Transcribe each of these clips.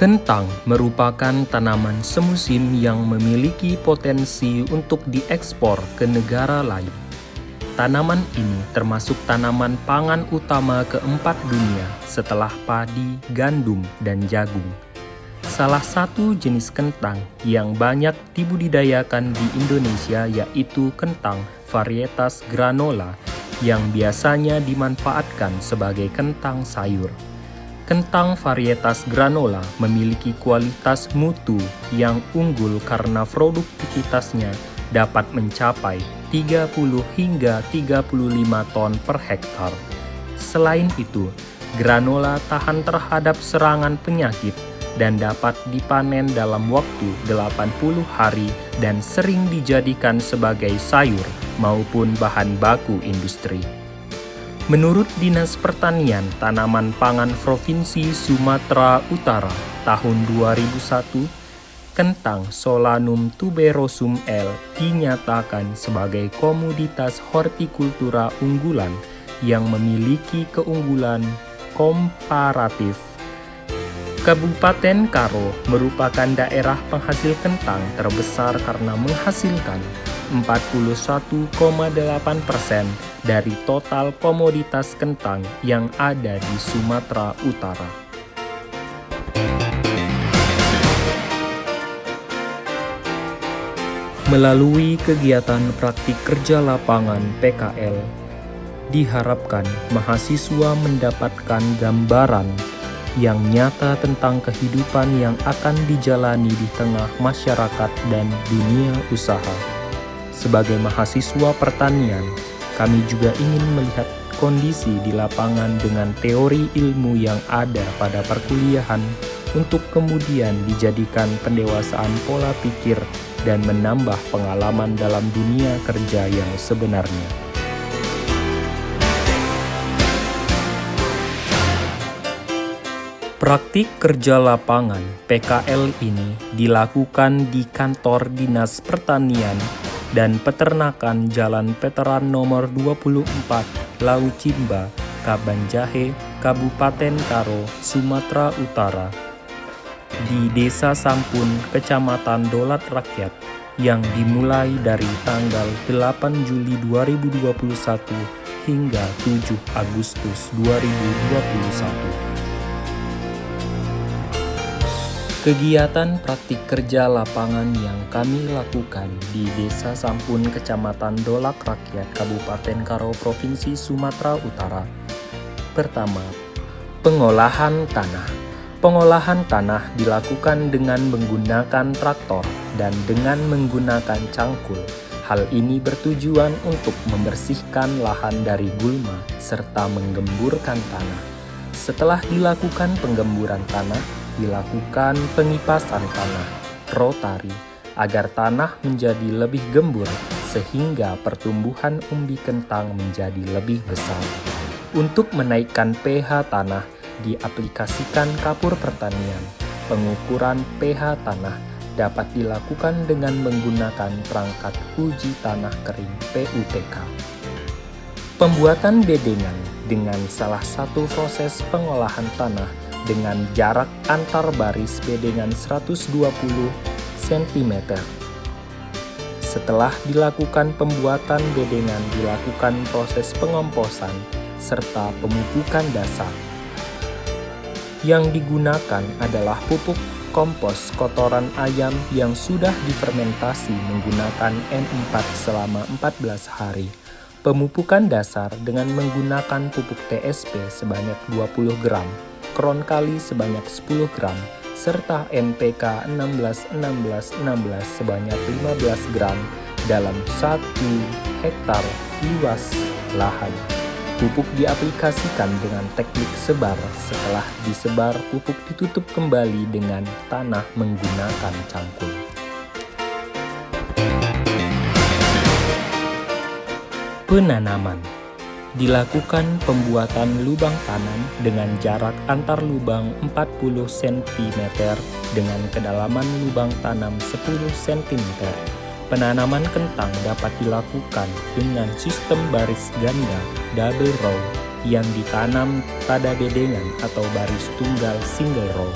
Kentang merupakan tanaman semusim yang memiliki potensi untuk diekspor ke negara lain. Tanaman ini termasuk tanaman pangan utama keempat dunia setelah padi, gandum, dan jagung. Salah satu jenis kentang yang banyak dibudidayakan di Indonesia yaitu kentang varietas granola yang biasanya dimanfaatkan sebagai kentang sayur. Kentang varietas granola memiliki kualitas mutu yang unggul karena produktivitasnya dapat mencapai 30 hingga 35 ton per hektar. Selain itu, granola tahan terhadap serangan penyakit dan dapat dipanen dalam waktu 80 hari dan sering dijadikan sebagai sayur maupun bahan baku industri. Menurut Dinas Pertanian Tanaman Pangan Provinsi Sumatera Utara tahun 2001, kentang Solanum tuberosum L dinyatakan sebagai komoditas hortikultura unggulan yang memiliki keunggulan komparatif. Kabupaten Karo merupakan daerah penghasil kentang terbesar karena menghasilkan 41,8% dari total komoditas kentang yang ada di Sumatera Utara. Melalui kegiatan praktik kerja lapangan PKL, diharapkan mahasiswa mendapatkan gambaran yang nyata tentang kehidupan yang akan dijalani di tengah masyarakat dan dunia usaha. Sebagai mahasiswa pertanian, kami juga ingin melihat kondisi di lapangan dengan teori ilmu yang ada pada perkuliahan untuk kemudian dijadikan pendewasaan pola pikir dan menambah pengalaman dalam dunia kerja yang sebenarnya. Praktik kerja lapangan PKL ini dilakukan di kantor Dinas Pertanian dan Peternakan Jalan Veteran nomor 24, Laucimba, Kabanjahe, Kabupaten Karo, Sumatera Utara, di Desa Sampun, Kecamatan Dolat Rakyat, yang dimulai dari tanggal 8 Juli 2021 hingga 7 Agustus 2021. Kegiatan praktik kerja lapangan yang kami lakukan di Desa Sampun, Kecamatan Dolak Rakyat, Kabupaten Karo, Provinsi Sumatera Utara. Pertama, pengolahan tanah. Pengolahan tanah dilakukan dengan menggunakan traktor dan dengan menggunakan cangkul. Hal ini bertujuan untuk membersihkan lahan dari gulma serta menggemburkan tanah. Setelah dilakukan penggemburan tanah, dilakukan pengipasan tanah, rotari, agar tanah menjadi lebih gembur sehingga pertumbuhan umbi kentang menjadi lebih besar. Untuk menaikkan pH tanah, diaplikasikan kapur pertanian. Pengukuran pH tanah dapat dilakukan dengan menggunakan perangkat uji tanah kering PUTK. Pembuatan bedengan dengan salah satu proses pengolahan tanah dengan jarak antar baris bedengan 120 cm. Setelah dilakukan pembuatan bedengan, dilakukan proses pengomposan serta pemupukan dasar. Yang digunakan adalah pupuk kompos kotoran ayam yang sudah difermentasi menggunakan N4 selama 14 hari. Pemupukan dasar dengan menggunakan pupuk TSP sebanyak 20 gram. Kronkali sebanyak 10 gram, serta NPK 16-16-16 sebanyak 15 gram dalam 1 hektar luas lahan. Pupuk diaplikasikan dengan teknik sebar. Setelah disebar, pupuk ditutup kembali dengan tanah menggunakan cangkul. Penanaman. Dilakukan pembuatan lubang tanam dengan jarak antar lubang 40 cm dengan kedalaman lubang tanam 10 cm. Penanaman kentang dapat dilakukan dengan sistem baris ganda double row yang ditanam pada bedengan atau baris tunggal single row.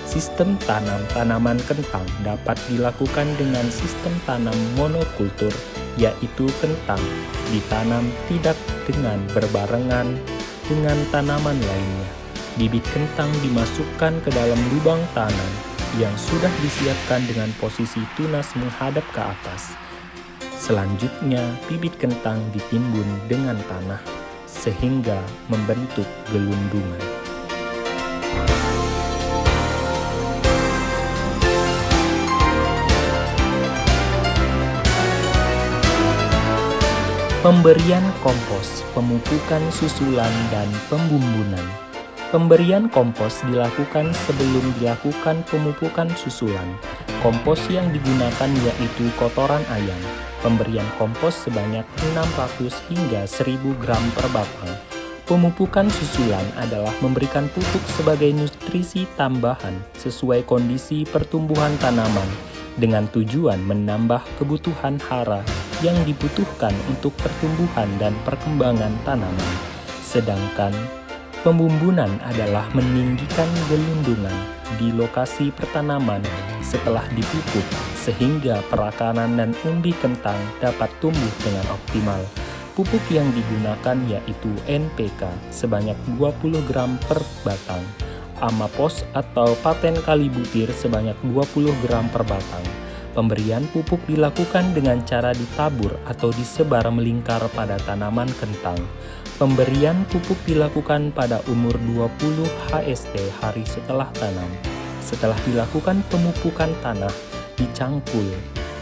Sistem tanam tanaman kentang dapat dilakukan dengan sistem tanam monokultur, yaitu kentang ditanam tidak dengan berbarengan dengan tanaman lainnya. Bibit kentang dimasukkan ke dalam lubang tanam yang sudah disiapkan dengan posisi tunas menghadap ke atas. Selanjutnya, bibit kentang ditimbun dengan tanah sehingga membentuk gelundungan. Pemberian kompos, pemupukan susulan, dan pembumbunan. Pemberian kompos dilakukan sebelum dilakukan pemupukan susulan. Kompos yang digunakan yaitu kotoran ayam. Pemberian kompos sebanyak 600 hingga 1000 gram per batang. Pemupukan susulan adalah memberikan pupuk sebagai nutrisi tambahan sesuai kondisi pertumbuhan tanaman dengan tujuan menambah kebutuhan hara yang dibutuhkan untuk pertumbuhan dan perkembangan tanaman. Sedangkan pembumbunan adalah meninggikan gelundungan di lokasi pertanaman setelah dipupuk sehingga perakaran dan umbi kentang dapat tumbuh dengan optimal. Pupuk yang digunakan yaitu NPK sebanyak 20 gram per batang, Amapos atau paten kali butir sebanyak 20 gram per batang. Pemberian pupuk dilakukan dengan cara ditabur atau disebar melingkar pada tanaman kentang. Pemberian pupuk dilakukan pada umur 20 HST hari setelah tanam. Setelah dilakukan pemupukan tanah, dicangkul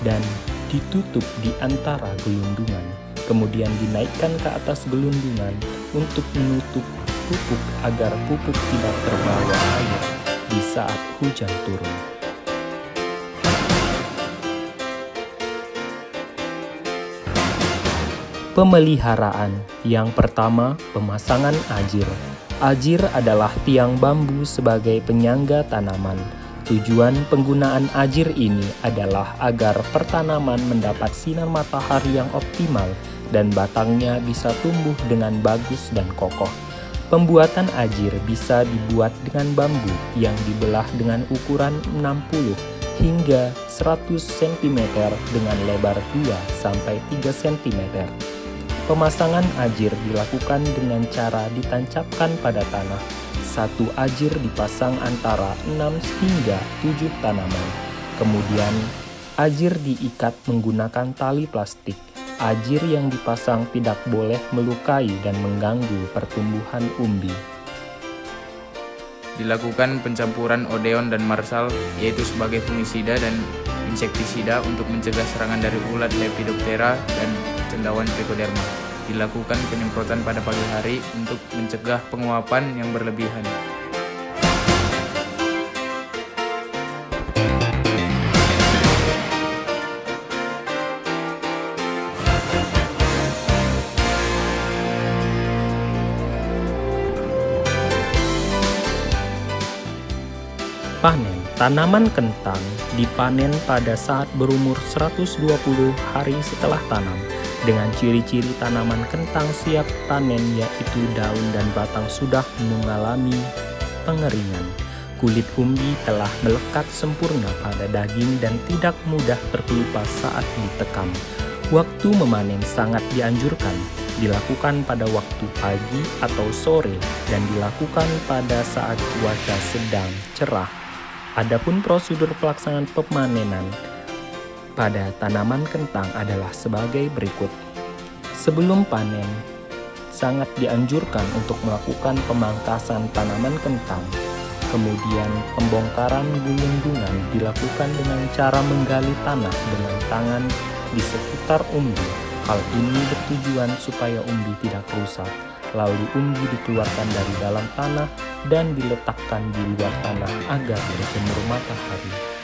dan ditutup di antara gelundungan. Kemudian dinaikkan ke atas gelundungan untuk menutup pupuk agar pupuk tidak terbawa air di saat hujan turun. Pemeliharaan. Yang pertama, pemasangan ajir. Ajir adalah tiang bambu sebagai penyangga tanaman. Tujuan penggunaan ajir ini adalah agar pertanaman mendapat sinar matahari yang optimal dan batangnya bisa tumbuh dengan bagus dan kokoh. Pembuatan ajir bisa dibuat dengan bambu yang dibelah dengan ukuran 60 hingga 100 cm dengan lebar 2-3 cm. Pemasangan ajir dilakukan dengan cara ditancapkan pada tanah. Satu ajir dipasang antara 6 hingga 7 tanaman. Kemudian ajir diikat menggunakan tali plastik. Ajir yang dipasang tidak boleh melukai dan mengganggu pertumbuhan umbi. Dilakukan pencampuran Odeon dan Marsal, yaitu sebagai fungisida dan insektisida untuk mencegah serangan dari ulat Lepidoptera dan cendawan Trichoderma. Dilakukan penyemprotan pada pagi hari untuk mencegah penguapan yang berlebihan. Panen. Tanaman kentang dipanen pada saat berumur 120 hari setelah tanam dengan ciri-ciri tanaman kentang siap panen yaitu daun dan batang sudah mengalami pengeringan. Kulit umbi telah melekat sempurna pada daging dan tidak mudah terkelupas saat ditekan. Waktu memanen sangat dianjurkan, dilakukan pada waktu pagi atau sore dan dilakukan pada saat cuaca sedang cerah. Adapun prosedur pelaksanaan pemanenan pada tanaman kentang adalah sebagai berikut. Sebelum panen, sangat dianjurkan untuk melakukan pemangkasan tanaman kentang. Kemudian pembongkaran gelundungan dilakukan dengan cara menggali tanah dengan tangan di sekitar umbi. Hal ini bertujuan supaya umbi tidak rusak. Lalu umbi dikeluarkan dari dalam tanah dan diletakkan di luar tanah agar berjemur matahari.